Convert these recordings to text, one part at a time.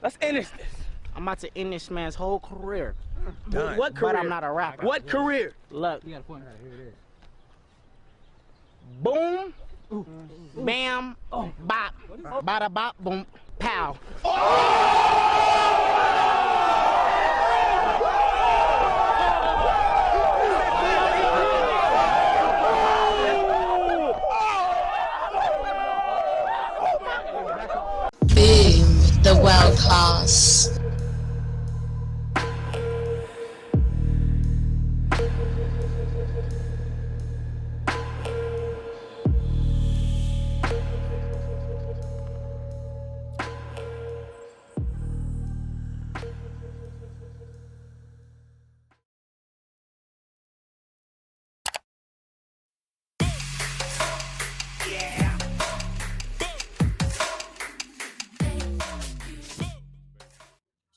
Let's end this. I'm about to end this man's whole career. What career? But I'm not a rapper. What career? Look. You got a point right here. It is. Boom. Bam. Bop. Bada bop. Boom. Pow. Boom, the world class.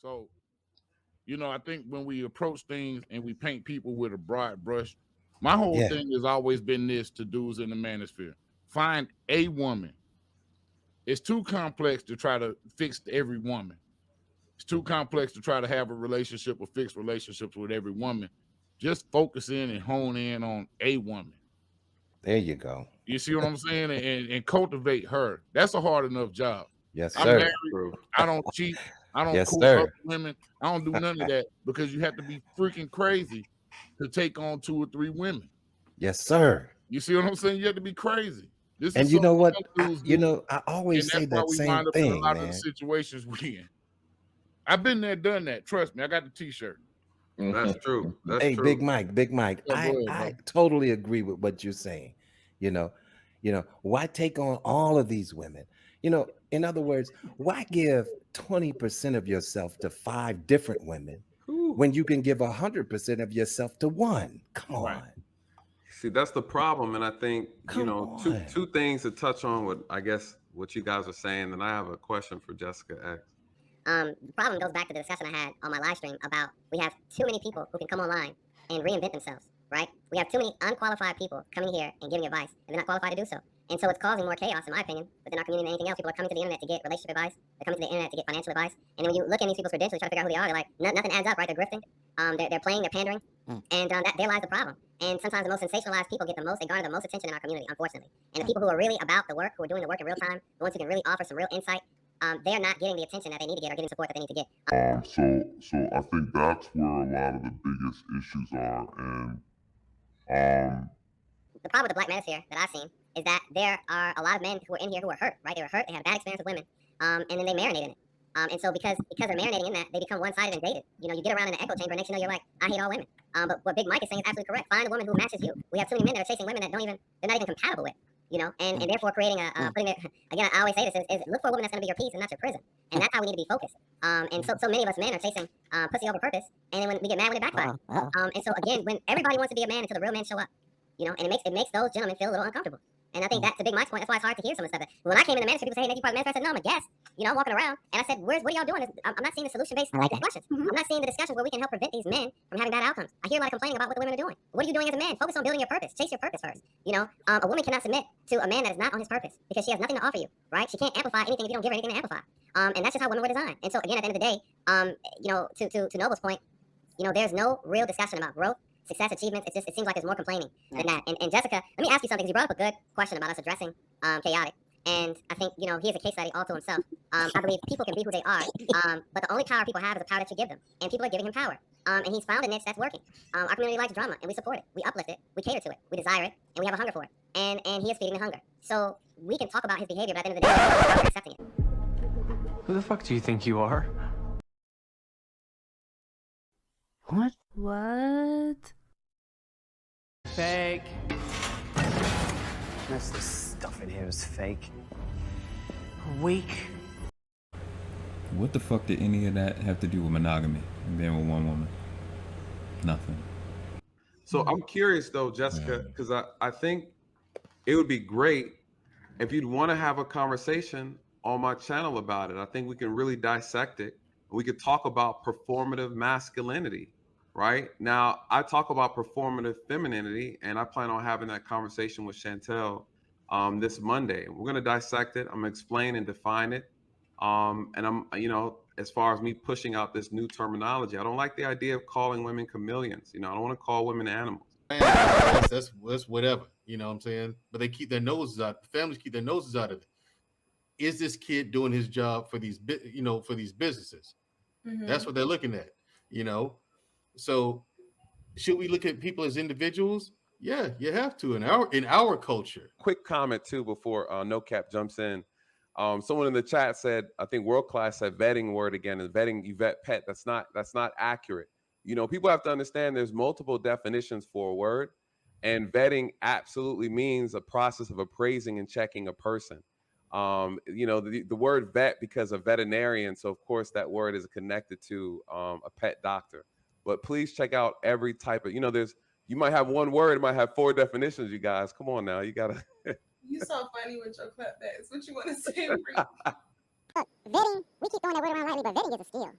So, you know, I think when we approach things and we paint people with a broad brush, my whole thing has always been this to dudes in the manosphere. Find a woman. It's too complex to try to fix every woman. It's too complex to try to have a relationship or fix relationships with every woman. Just focus in and hone in on a woman. There you go. You see what I'm saying? And cultivate her. That's a hard enough job. Yes, I'm sir. married. I don't cheat. I don't Yes, cool sir. up women. I don't do none of that because you have to be freaking crazy to take on 2 or 3 women. Yes, sir. You see what I'm saying? You have to be crazy. This And is you know something what? some dudes You do, know, I always and say that's why that we same wind up in thing, a lot of man. the situations we in. I've been there, done that. Trust me. I got the T-shirt. That's true. That's Hey, true. Big Mike, Yeah, I go ahead, totally agree with what you're saying. You know, why take on all of these women? You know, in other words, why give 20% of yourself to 5 different women when you can give 100% of yourself to one? Come on. See, that's the problem. And I think, Come two things to touch on what I guess what you guys are saying. And I have a question for Jessica X. The problem goes back to the discussion I had on my live stream about we have too many people who can come online and reinvent themselves, right? We have too many unqualified people coming here and giving advice, and they're not qualified to do so. And so it's causing more chaos, in my opinion, within our community than anything else. People are coming to the internet to get relationship advice. They're coming to the internet to get financial advice. And then when you look at these people's credentials, try to figure out who they are, they're like, nothing adds up, right? They're grifting. They're playing, they're pandering. And there lies the problem. And sometimes the most sensationalized people they garner the most attention in our community, unfortunately. And the people who are really about the work, who are doing the work in real time, the ones who can really offer some real insight, they're not getting the attention that they need to get or getting support that they need to get. So I think that's where a lot of the biggest issues are. And the problem with the black manosphere that I've seen is that there are a lot of men who are in here who are hurt, right? They were hurt, they had a bad experience with women, and then they marinate in it. And so because they're marinating in that, they become one-sided and dated. You know, you get around in an echo chamber, and next you know you're like, I hate all women. But what Big Mike is saying is absolutely correct. Find a woman who matches you. We have too many men that are chasing women that they're not even compatible with. You know, and therefore creating putting it, again, I always say this is look for a woman that's going to be your peace and not your prison. And that's how we need to be focused. And so many of us men are chasing pussy over purpose, and then when we get mad when it backfires. And so again, when everybody wants to be a man until the real men show up, you know, and it makes those gentlemen feel a little uncomfortable. And I think that's a Big Mike's point. That's why it's hard to hear some of the stuff. When I came in the manosphere, people say, hey, Nick, you part of the manosphere. I said, no, I'm a guest. You know, I'm walking around. And I said, what are y'all doing? I'm not seeing the solution-based discussions. I'm not seeing the discussions where we can help prevent these men from having bad outcomes. I hear a lot of complaining about what the women are doing. What are you doing as a man? Focus on building your purpose. Chase your purpose first. You know, a woman cannot submit to a man that is not on his purpose because she has nothing to offer you, right? She can't amplify anything if you don't give her anything to amplify. And that's just how women were designed. And so, again, at the end of the day, you know, to Noble's point, you know, there's no real discussion about growth, success, achievements. It seems like there's more complaining than that. And Jessica, let me ask you something, because you brought up a good question about us addressing chaotic. And I think, you know, he is a case study all to himself. I believe people can be who they are, but the only power people have is the power that you give them. And people are giving him power. And he's found a niche that's working. Our community likes drama, and we support it. We uplift it. We cater to it. We desire it, and we have a hunger for it. And he is feeding the hunger. So we can talk about his behavior, but at the end of the day, we're accepting it. Who the fuck do you think you are? What? What? Fake. That's the stuff in here is fake. Weak. What the fuck did any of that have to do with monogamy and being with one woman? Nothing. So I'm curious though, Jessica, because I think it would be great if you'd want to have a conversation on my channel about it. I think we can really dissect it. We could talk about performative masculinity. Right now, I talk about performative femininity, and I plan on having that conversation with Chantel this Monday. We're going to dissect it. I'm going to explain and define it. And I'm, you know, as far as me pushing out this new terminology. I don't like the idea of calling women chameleons. You know, I don't want to call women animals. That's whatever. You know what I'm saying? But they keep their noses out. Families keep their noses out of it. Is this kid doing his job for these, for these businesses? That's what they're looking at. You know, so should we look at people as individuals? Yeah, you have to in our culture. Quick comment too before No Cap jumps in. Someone in the chat said, I think World Class said vetting word again, and vetting you vet pet. That's not accurate. You know, people have to understand there's multiple definitions for a word, and vetting absolutely means a process of appraising and checking a person. You know, the word vet because of veterinarian, so of course that word is connected to a pet doctor. But please check out every type of, you might have one word, it might have 4 definitions, you guys. Come on now, you gotta. You so funny with your clapbacks. What you want to say? Look, vetting, we keep throwing that word around lightly, but vetting is a skill.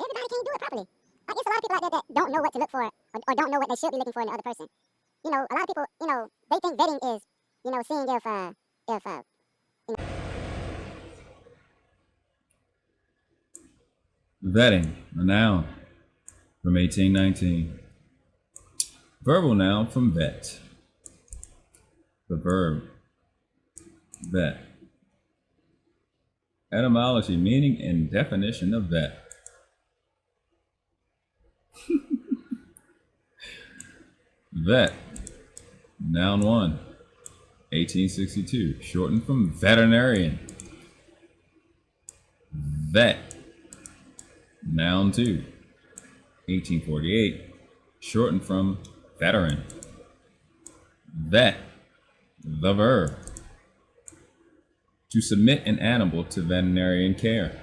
Everybody can't do it properly. Like, there's a lot of people out there that don't know what to look for or don't know what they should be looking for in the other person. You know, a lot of people, they think vetting is, seeing if Vetting, a noun from 1819. Verbal noun from vet. The verb, vet. Etymology, meaning and definition of vet. Vet, noun 1, 1862, shortened from veterinarian. Vet, noun 2, 1848, shortened from veteran. Vet, the verb, to submit an animal to veterinarian care.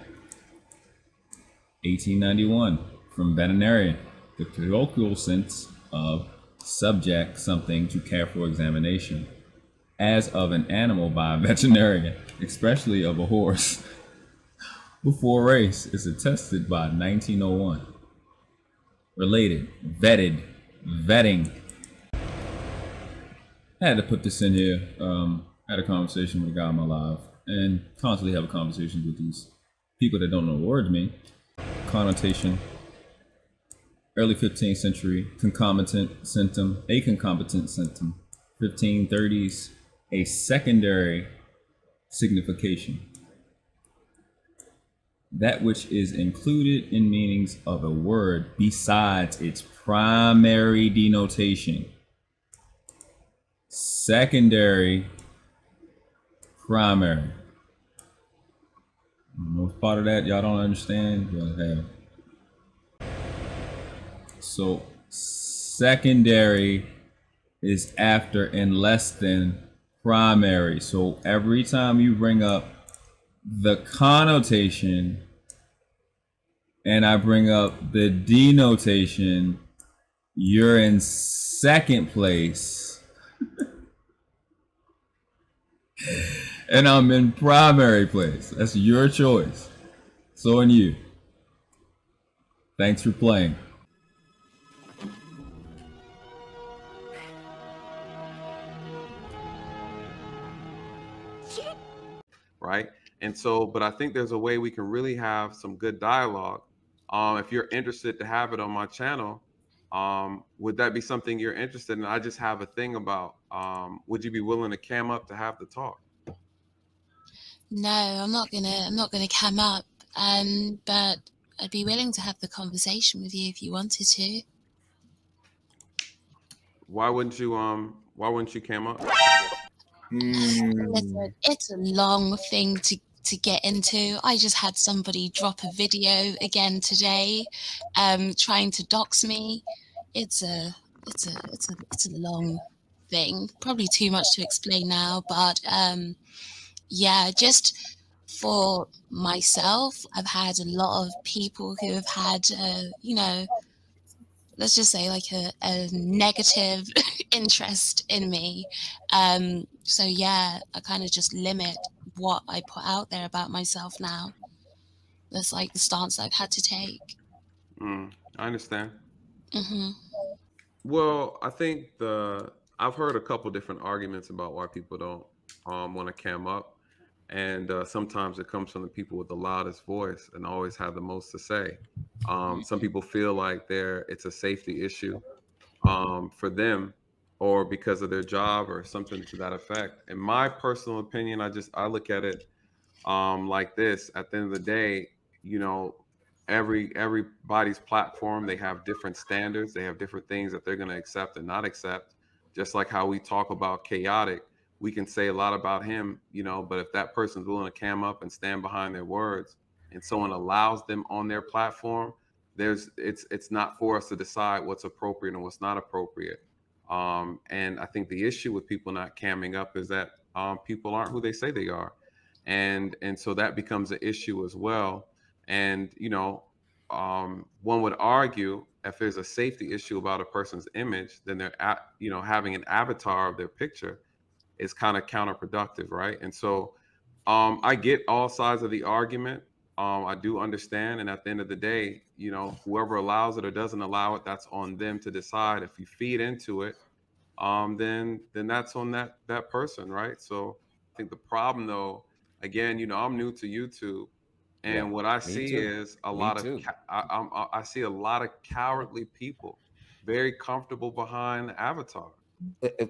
1891, from veterinarian, the colloquial sense of subject something to careful examination, as of an animal by a veterinarian, especially of a horse, before race, is attested by 1901. Related, vetted, vetting. I had to put this in here. I had a conversation with a guy in my life, and constantly have a conversation with these people that don't know what words mean. Connotation, early 15th century, concomitant symptom, a concomitant symptom, 1530s, a secondary signification. That which is included in meanings of a word besides its primary denotation. Secondary, primary. Most part of that y'all don't understand, but so secondary is after and less than primary. So every time you bring up the connotation and I bring up the denotation, you're in second place. And I'm in primary place. That's your choice. So and you. Thanks for playing. Right? And so, but I think there's a way we can really have some good dialogue. If you're interested to have it on my channel, would that be something you're interested in? I just have a thing about, would you be willing to cam up to have the talk? No, I'm not gonna cam up. But I'd be willing to have the conversation with you if you wanted to. Why wouldn't you cam up? Listen, it's a long thing to get into. I just had somebody drop a video again today, trying to dox me. It's a long thing. Probably too much to explain now, but yeah, just for myself, I've had a lot of people who have had, let's just say like a negative interest in me. So yeah, I kind of just limit what I put out there about myself now. That's like the stance I've had to take. I understand. Mm-hmm. Well, I think I've heard a couple different arguments about why people don't want to cam up. And sometimes it comes from the people with the loudest voice and always have the most to say. Some people feel like it's a safety issue for them, or because of their job or something to that effect. In my personal opinion, I look at it like this. At the end of the day, you know, everybody's platform, they have different standards, they have different things that they're going to accept and not accept. Just like how we talk about Chaotic, we can say a lot about him, you know, but if that person's willing to cam up and stand behind their words and someone allows them on their platform, it's not for us to decide what's appropriate and what's not appropriate. And I think the issue with people not camming up is that people aren't who they say they are. And so that becomes an issue as well. And, you know, one would argue if there's a safety issue about a person's image, then having an avatar of their picture is kind of counterproductive, right? And so I get all sides of the argument. I do understand. And at the end of the day, you know, whoever allows it or doesn't allow it, that's on them to decide. If you feed into it, then that's on that person, right? So I think the problem, though, again, you know, I'm new to YouTube, and what I see is I see a lot of cowardly people, very comfortable behind the avatar,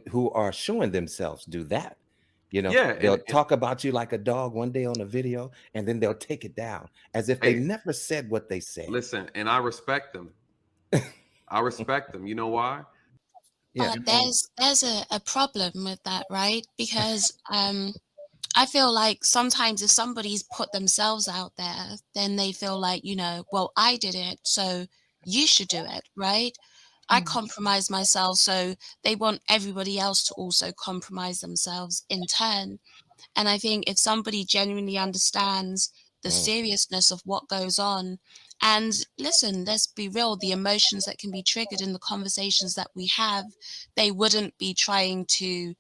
who are showing themselves do that. You know, yeah, they'll talk about you like a dog one day on a video, and then they'll take it down as if they never said what they said. Listen, and I respect them. I respect them. You know why? Yeah. But there's a problem with that, right? Because I feel like sometimes if somebody's put themselves out there, then they feel like, you know, well, I did it, so you should do it, right? I compromise myself, so they want everybody else to also compromise themselves in turn. And I think if somebody genuinely understands the seriousness of what goes on, and listen, let's be real, the emotions that can be triggered in the conversations that we have, they wouldn't be trying to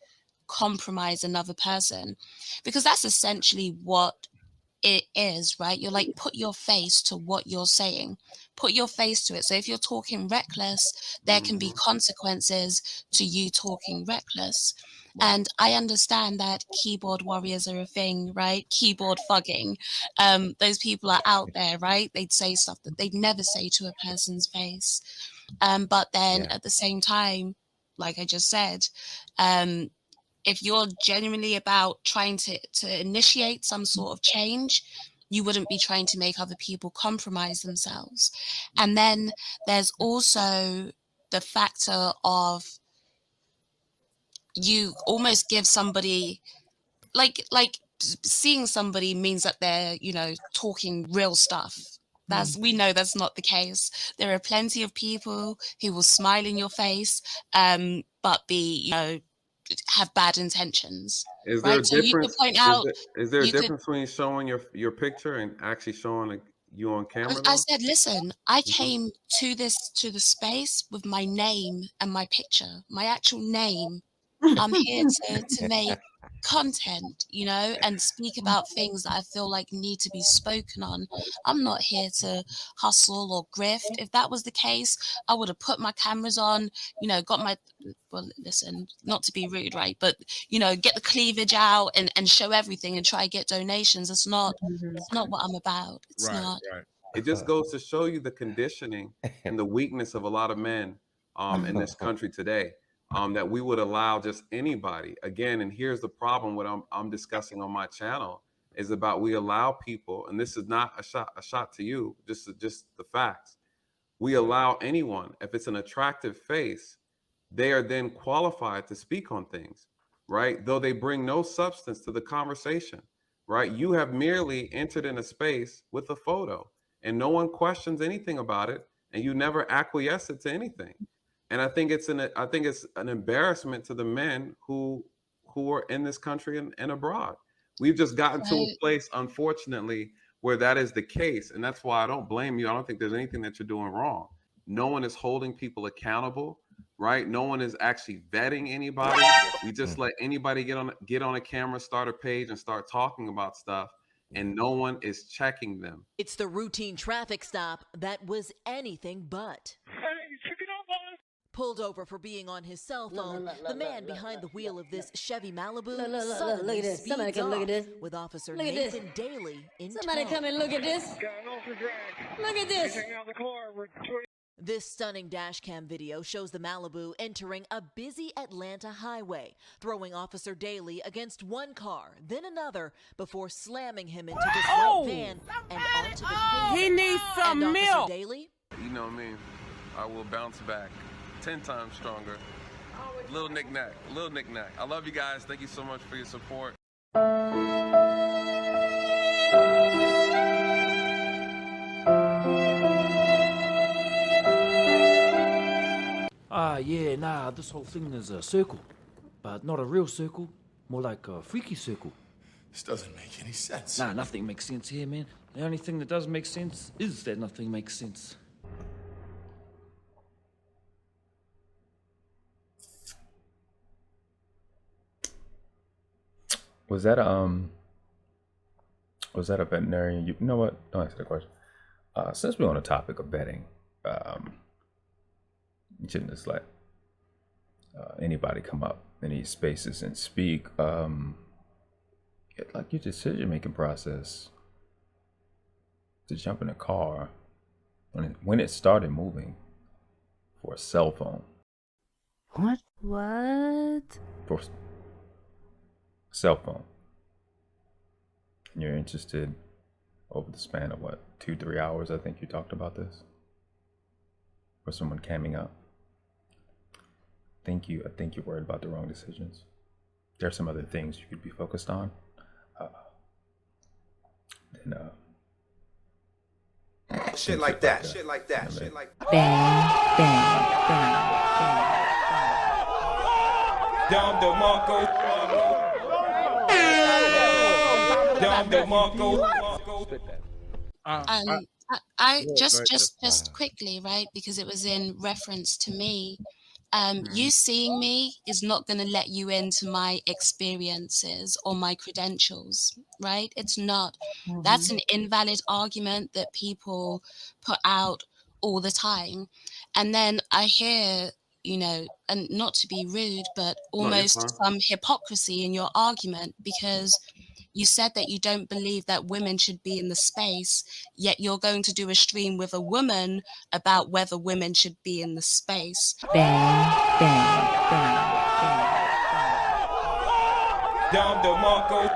compromise another person, because that's essentially what it is, right? You're like, put your face to what you're saying, put your face to it. So if you're talking reckless, there can be consequences to you talking reckless. And I understand that keyboard warriors are a thing, right? Keyboard fugging. Those people are out there, right? They'd say stuff that they'd never say to a person's face. But then at the same time, like I just said, if you're genuinely about trying to initiate some sort of change, you wouldn't be trying to make other people compromise themselves. And then there's also the factor of you almost give somebody like seeing somebody means that they're, you know, talking real stuff. We know that's not the case. There are plenty of people who will smile in your face, but be, you know, have bad intentions. Is there a So you could point out, is there a difference between showing your picture and actually showing you on camera? I said, listen, I came to the space with my name and my picture, my actual name. I'm here to make content, you know, and speak about things that I feel like need to be spoken on. I'm not here to hustle or grift. If that was the case, I would have put my cameras on, you know, got my, well, listen, not to be rude, right? But, you know, get the cleavage out and show everything and try to get donations. It's not what I'm about. It's not. Right. It just goes to show you the conditioning and the weakness of a lot of men in this country today. That we would allow just anybody. Again, and here's the problem, what I'm discussing on my channel is about we allow people, and this is not a shot to you, just the facts. We allow anyone, if it's an attractive face, they are then qualified to speak on things, right? Though they bring no substance to the conversation, right? You have merely entered in a space with a photo and no one questions anything about it, and you never acquiesce it to anything. And I think it's an embarrassment to the men who are in this country and abroad. We've just gotten to a place, unfortunately, where that is the case. And that's why I don't blame you. I don't think there's anything that you're doing wrong. No one is holding people accountable, right? No one is actually vetting anybody. We just let anybody get on a camera, start a page, and start talking about stuff. And no one is checking them. It's the routine traffic stop that was anything but. Pulled over for being on his cell phone, the man behind the wheel of this Chevy Malibu look suddenly at this. Somebody speeds come look at off this. with Officer Look at this. Nathan Daley in Somebody tow. come and look at this. Look at this. This stunning dashcam video shows the Malibu entering a busy Atlanta highway, throwing Officer Daley against one car, then another, before slamming him into this white van and onto the pavement. He needs some and milk. Officer Daley? You know me. I will bounce back 10 times stronger. Little knick-knack, little knick-knack. I love you guys. Thank you so much for your support. Yeah, nah, this whole thing is a circle. But not a real circle, more like a freaky circle. This doesn't make any sense. Nah, nothing makes sense here, man. The only thing that does make sense is that nothing makes sense. Was that a veterinarian? You know what? Don't answer the question. Since we're on the topic of vetting, you shouldn't just let anybody come up in these spaces and speak. Get like your decision-making process to jump in a car when it started moving for a cell phone. What? For a cell phone. And you're interested over the span of what, 2-3 hours? I think you talked about this. For someone camming up. I think you're worried about the wrong decisions. There are some other things you could be focused on. Shit like that. Shit like that. Shit like that. Bang, bang, bang, bang. Dom DeMarco. Dom DeMarco. I just quickly, right? Because it was in reference to me. You seeing me is not going to let you into my experiences or my credentials, right? It's not. That's an invalid argument that people put out all the time. And then I hear, you know, and not to be rude, but almost some hypocrisy in your argument, because you said that you don't believe that women should be in the space, yet you're going to do a stream with a woman about whether women should be in the space. Bang, bang, bang, bang. Dom DeMarco.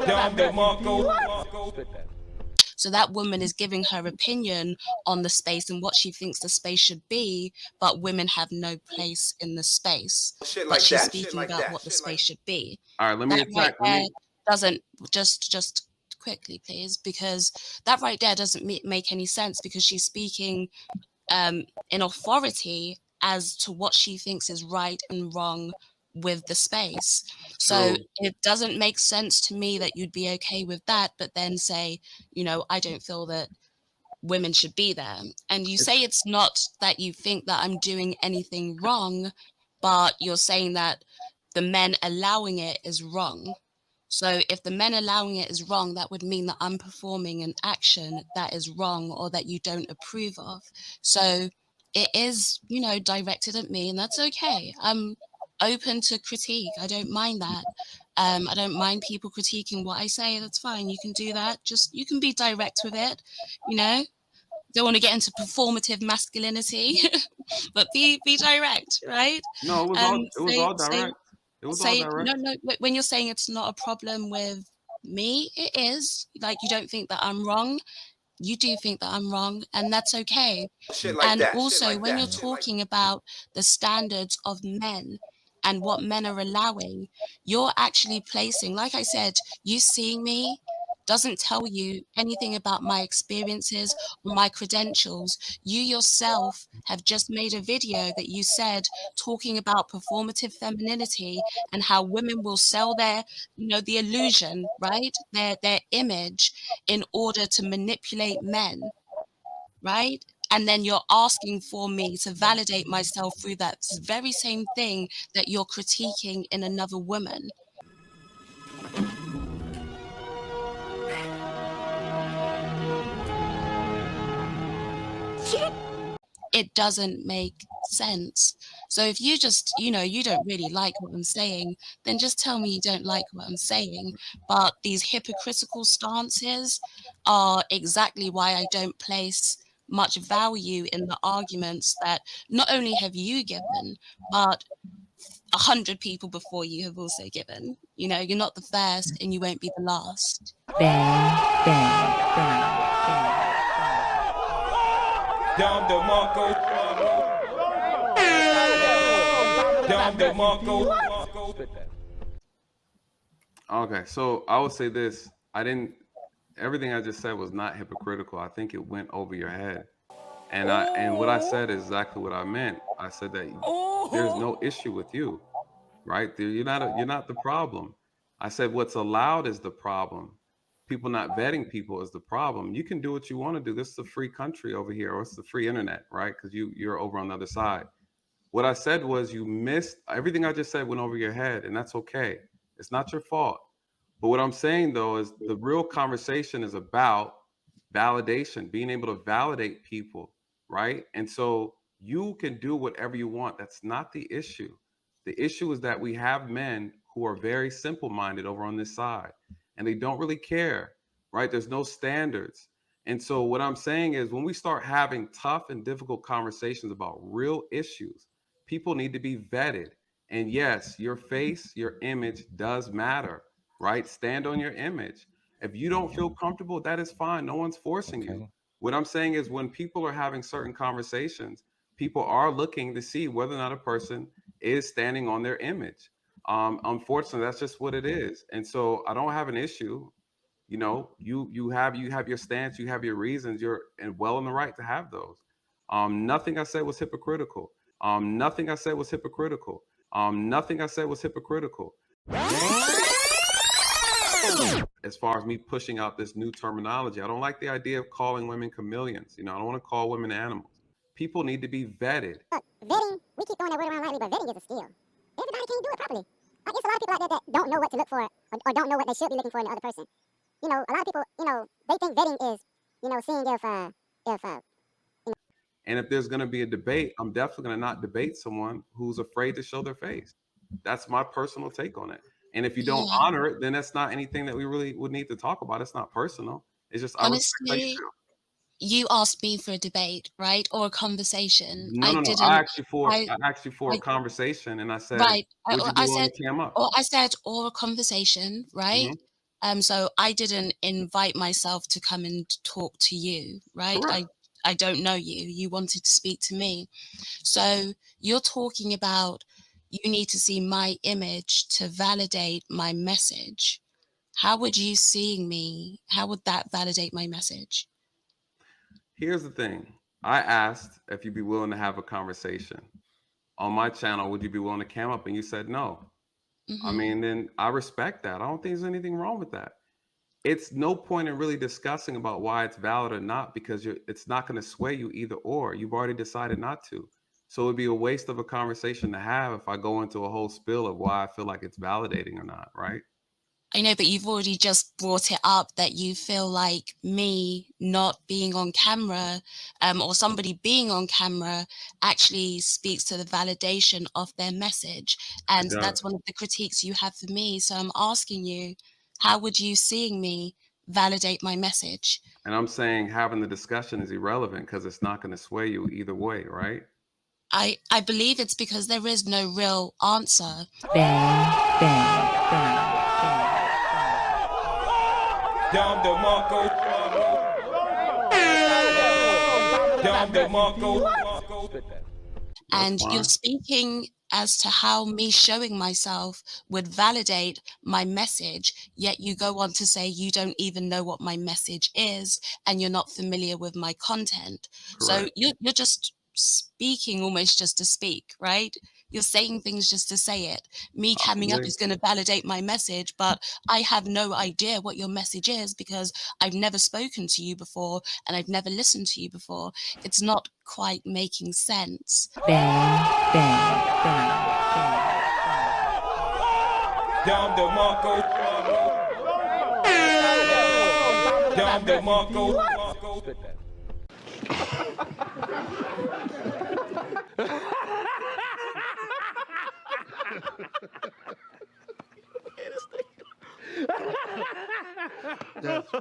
Dom DeMarco. So that woman is giving her opinion on the space and what she thinks the space should be, but women have no place in the space. Shit But like she's that. speaking Shit like about that. what the Shit space should be. All right, let me That attack. right there doesn't just quickly, please, because that right there doesn't make any sense, because she's speaking in authority as to what she thinks is right and wrong with the space. So it doesn't make sense to me that you'd be okay with that, but then say, you know, I don't feel that women should be there. And you say it's not that you think that I'm doing anything wrong, but you're saying that the men allowing it is wrong. So if the men allowing it is wrong, that would mean that I'm performing an action that is wrong or that you don't approve of. So it is, you know, directed at me, and that's okay. I'm open to critique. I don't mind that. I don't mind people critiquing what I say. That's fine. You can do that. Just, you can be direct with it, you know? Don't want to get into performative masculinity, but be direct, right? No, it was all direct. It was all direct. No, when you're saying it's not a problem with me, it is. Like, you don't think that I'm wrong. You do think that I'm wrong, and that's okay. Shit like And that. also, Shit like when that. you're talking about the standards of men and what men are allowing, you're actually placing, like I said, you seeing me doesn't tell you anything about my experiences or my credentials. You yourself have just made a video that you said talking about performative femininity and how women will sell their, you know, the illusion, right? Their image in order to manipulate men, right? And then you're asking for me to validate myself through that very same thing that you're critiquing in another woman. it doesn't make sense. So if you just, you know, you don't really like what I'm saying, then just tell me you don't like what I'm saying. But these hypocritical stances are exactly why I don't place much value in the arguments that not only have you given, but 100 people before you have also given. You know, you're not the first and you won't be the last. Bang, bang, bang, bang. Dom DeMarco. Dom DeMarco. Okay, so I would say this. Everything I just said was not hypocritical. I think it went over your head. And what I said is exactly what I meant. I said that there's no issue with you, right? You're not the problem. I said what's allowed is the problem. People not vetting people is the problem. You can do what you want to do. This is a free country over here, or it's the free internet, right? Because you're over on the other side. What I said was you missed everything I just said went over your head, and that's okay. It's not your fault. But what I'm saying though is the real conversation is about validation, being able to validate people, right? And so you can do whatever you want. That's not the issue. The issue is that we have men who are very simple-minded over on this side, and they don't really care, right? There's no standards. And so what I'm saying is when we start having tough and difficult conversations about real issues, people need to be vetted. And yes, your face, your image does matter, right? Stand on your image. If you don't feel comfortable, that is fine. No one's forcing you. What I'm saying is when people are having certain conversations, people are looking to see whether or not a person is standing on their image. Unfortunately, that's just what it is. And so I don't have an issue. You know, you have your stance, you have your reasons, you're well in the right to have those. Nothing I said was hypocritical. Nothing I said was hypocritical. Nothing I said was hypocritical. As far as me pushing out this new terminology, I don't like the idea of calling women chameleons. You know, I don't want to call women animals. People need to be vetted. Look, vetting, we keep throwing that word around lightly, but vetting is a skill. Everybody can't do it properly. There's a lot of people out there that don't know what to look for or don't know what they should be looking for in the other person. You know, a lot of people, you know, they think vetting is, you know, seeing if you know. And if there's going to be a debate, I'm definitely going to not debate someone who's afraid to show their face. That's my personal take on it. And if you don't honor it, then that's not anything that we really would need to talk about. It's not personal. It's just honestly, you asked me for a debate, right? Or a conversation. No. I asked you for a conversation, and I said, right. I said, or a conversation, right? Mm-hmm. So I didn't invite myself to come and talk to you, right? Correct. I don't know you. You wanted to speak to me. So you're talking about you need to see my image to validate my message. How would you seeing me, how would that validate my message? Here's the thing. I asked if you'd be willing to have a conversation. On my channel, would you be willing to cam up? And you said no. I mean, then I respect that. I don't think there's anything wrong with that. It's no point in really discussing about why it's valid or not, because it's not going to sway you either or. You've already decided not to. So it'd be a waste of a conversation to have if I go into a whole spill of why I feel like it's validating or not, right? I know, but you've already just brought it up that you feel like me not being on camera or somebody being on camera actually speaks to the validation of their message. And that's one of the critiques you have for me. So I'm asking you, how would you seeing me validate my message? And I'm saying having the discussion is irrelevant because it's not going to sway you either way, right? I believe it's because there is no real answer. Bang, bang, bang. Dom DeMarco. Dom DeMarco. And you're speaking as to how me showing myself would validate my message, yet you go on to say you don't even know what my message is and you're not familiar with my content. Correct. So you're just speaking almost just to speak, right? You're saying things just to say it. Me coming up is going to validate my message, but I have no idea what your message is because I've never spoken to you before and I've never listened to you before. It's not quite making sense. Bang, bang, bang, bang. Dom DeMarco. Dom DeMarco. That's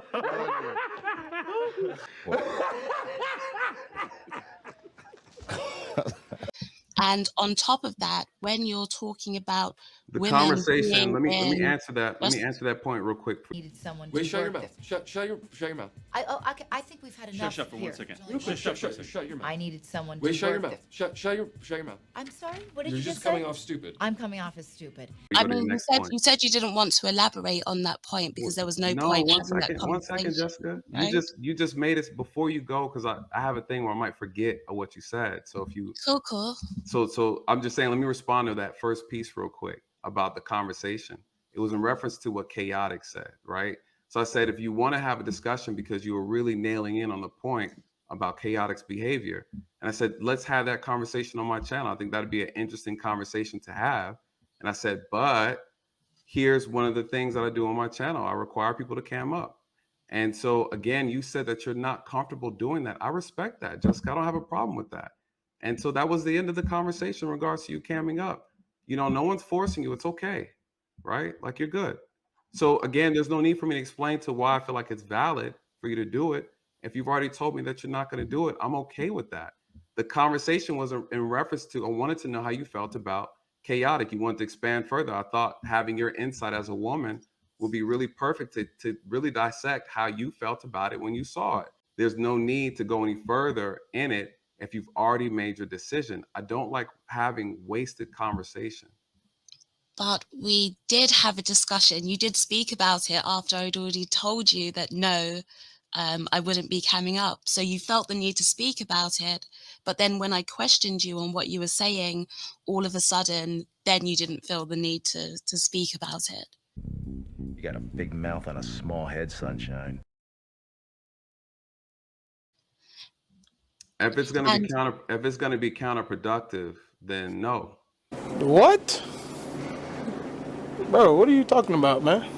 And on top of that, when you're talking about The women conversation. being Let me in answer that. Let me just- answer that point real quick. Needed someone Wait, to shut your work mouth. this. Shut your mouth. I think we've had enough. Shut for here. 1 second. Real quick, Shut your mouth. I needed someone Wait, to shut your work mouth. this. Shut your mouth. I'm sorry. What did You're you just just coming say? off stupid. I'm coming off as stupid. I mean, you said you didn't want to elaborate on that point because there was no point one having that second, conversation. Jessica. right? You just made it before you go, because I have a thing where I might forget what you said. So if you Cool. So I'm just saying, let me respond to that first piece real quick about the conversation. It was in reference to what Chaotic said, right? So I said, if you want to have a discussion because you were really nailing in on the point about Chaotic's behavior, and I said, let's have that conversation on my channel. I think that'd be an interesting conversation to have. And I said, but here's one of the things that I do on my channel. I require people to cam up. And so again, you said that you're not comfortable doing that. I respect that, Jessica. I don't have a problem with that. And so that was the end of the conversation in regards to you camming up. You know, no one's forcing you. It's okay, right? Like, you're good. So again, there's no need for me to explain to why I feel like it's valid for you to do it. If you've already told me that you're not going to do it, I'm okay with that. The conversation was in reference to, I wanted to know how you felt about Chaotic. You wanted to expand further. I thought having your insight as a woman would be really perfect to really dissect how you felt about it when you saw it. There's no need to go any further in it if you've already made your decision. I don't like having wasted conversation. But we did have a discussion. You did speak about it after I'd already told you that no, I wouldn't be camming up. So you felt the need to speak about it. But then when I questioned you on what you were saying, all of a sudden, then you didn't feel the need to speak about it. You got a big mouth and a small head, sunshine. If it's going to be counterproductive, then no. What? Bro, what are you talking about, man?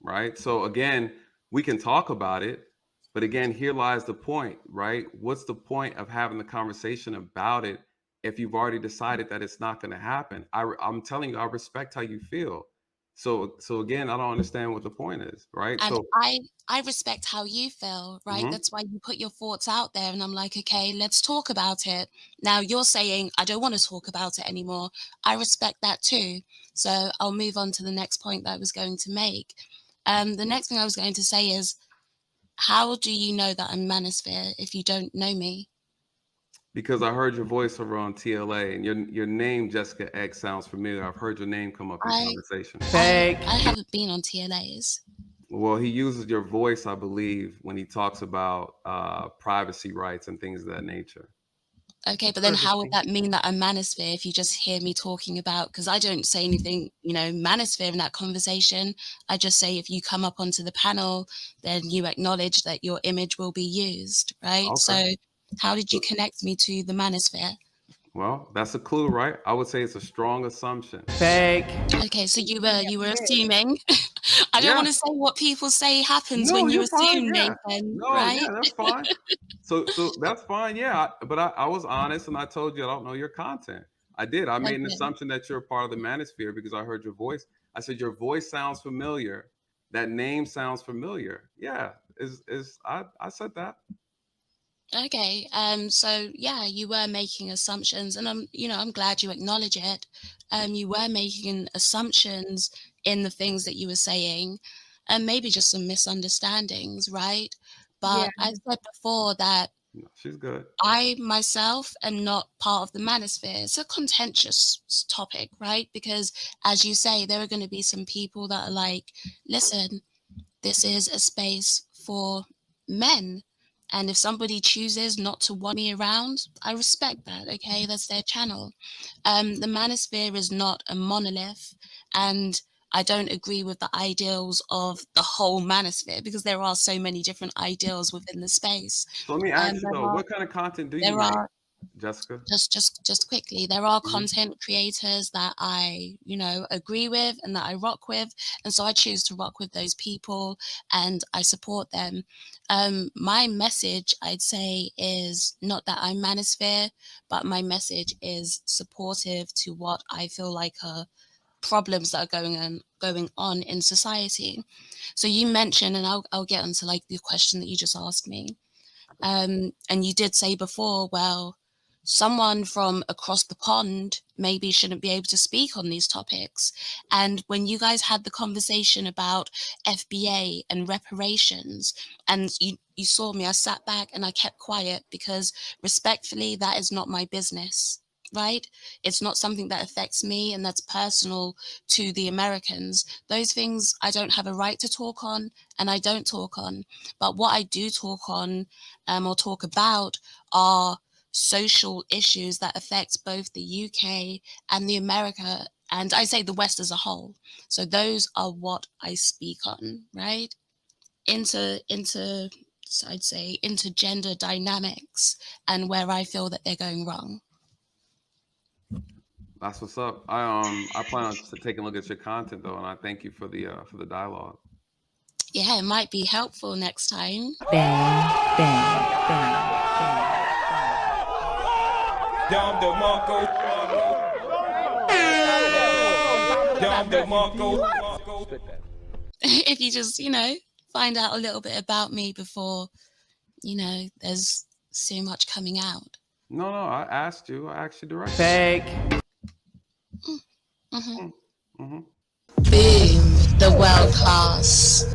Right? So again, we can talk about it, but again, here lies the point, right? What's the point of having the conversation about it if you've already decided that it's not going to happen? I'm telling you, I respect how you feel. So again, I don't understand what the point is, right? And So I respect how you feel, right? Mhm. That's why you put your thoughts out there. And I'm like, okay, let's talk about it. Now you're saying, I don't want to talk about it anymore. I respect that too. So I'll move on to the next point that I was going to make. The next thing I was going to say is, how do you know that I'm Manosphere if you don't know me? because I heard your voice over on TLA, and your name, Jessia X, sounds familiar. I've heard your name come up in conversation. I haven't been on TLAs. Well, he uses your voice, I believe, when he talks about privacy rights and things of that nature. Okay, but then how would that mean that I'm Manosphere if you just hear me talking about, because I don't say anything, Manosphere in that conversation. I just say if you come up onto the panel, then you acknowledge that your image will be used, right? Okay. So how did you connect me to the Manosphere? Well, that's a clue, right? I would say it's a strong assumption. Fake. Okay, so you were assuming. I don't want to say what people say happens when you assume, Nathan, No, right? yeah, that's fine. So that's fine, yeah. But I was honest and I told you I don't know your content. I did. I made an assumption that you're a part of the Manosphere because I heard your voice. I said your voice sounds familiar. That name sounds familiar. Yeah, I said that. Okay, so yeah, you were making assumptions, and I'm glad you acknowledge it. You were making assumptions in the things that you were saying, and maybe just some misunderstandings, right? But I said before that No, she's good. I myself am not part of the Manosphere. It's a contentious topic, right? Because as you say, there are going to be some people that are like, listen, this is a space for men. And if somebody chooses not to want me around, I respect that, okay? That's their channel. The Manosphere is not a monolith, and I don't agree with the ideals of the whole Manosphere because there are so many different ideals within the space. So let me ask you though, what kind of content do you make? Jessica? Just quickly, there are content creators that I, agree with and that I rock with, and so I choose to rock with those people and I support them. My message, I'd say, is not that I'm manosphere, but my message is supportive to what I feel like are problems that are going on in society. So you mentioned, and I'll get onto like the question that you just asked me. And you did say before, well, someone from across the pond maybe shouldn't be able to speak on these topics. And when you guys had the conversation about FBA and reparations, and you saw me, I sat back and I kept quiet because respectfully, that is not my business, right? It's not something that affects me and that's personal to the Americans. Those things I don't have a right to talk on and I don't talk on. But what I do talk on or talk about are social issues that affect both the UK and the America, and I say the West as a whole. So those are what I speak on, right? Into I'd say into gender dynamics and where I feel that they're going wrong. That's what's up. I plan on taking a look at your content though, and I thank you for the dialogue. Yeah, it might be helpful next time. Bang, bang, bang, bang. Dom DeMarco. Dom DeMarco. If you just, find out a little bit about me before, there's so much coming out. No, I asked you directly. Fake. Boom, the world class.